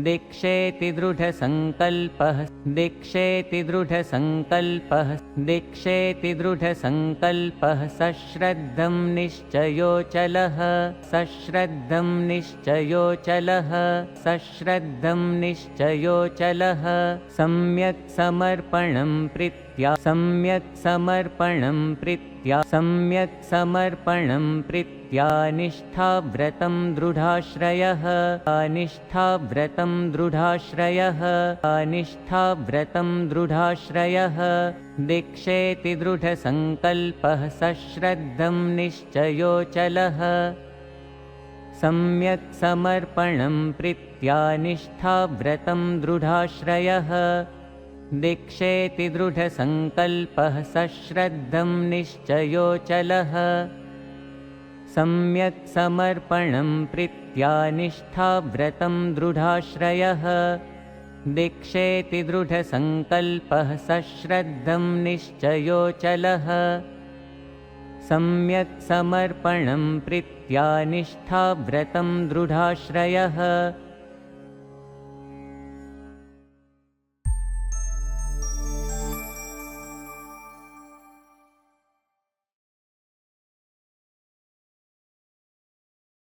दीक्षेति दृढसङ्कल्पः दीक्षेति दृढसङ्कल्पः दीक्षेति दृढसङ्कल्पः सश्रद्धं निश्चयोचलः सश्रद्धं निश्चयोचलः सश्रद्धं निश्चयोचलः सम्यक् समर्पणं प्रीत्या सम्यक् समर्पणं प्रीत्या सम्यक् समर्पणं प्रीत्या निष्ठाव्रतं दृढाश्रयः निष्ठाव्रतं दृढाश्रयः निष्ठाव्रतं दृढाश्रयः दीक्षेति दृढसङ्कल्पः सश्रद्धं निश्चयोचलः सम्यक् समर्पणं प्रीत्या निष्ठाव्रतं दृढाश्रयः दीक्षेति दृढसङ्कल्पः सश्रद्धं निश्चयोचलः सम्यक् समर्पणं प्रीत्या निष्ठाव्रतं दृढाश्रयः दीक्षेति दृढसङ्कल्पः सश्रद्धं निश्चयोचलः सम्यक् समर्पणं प्रीत्या निष्ठाव्रतं दृढाश्रयः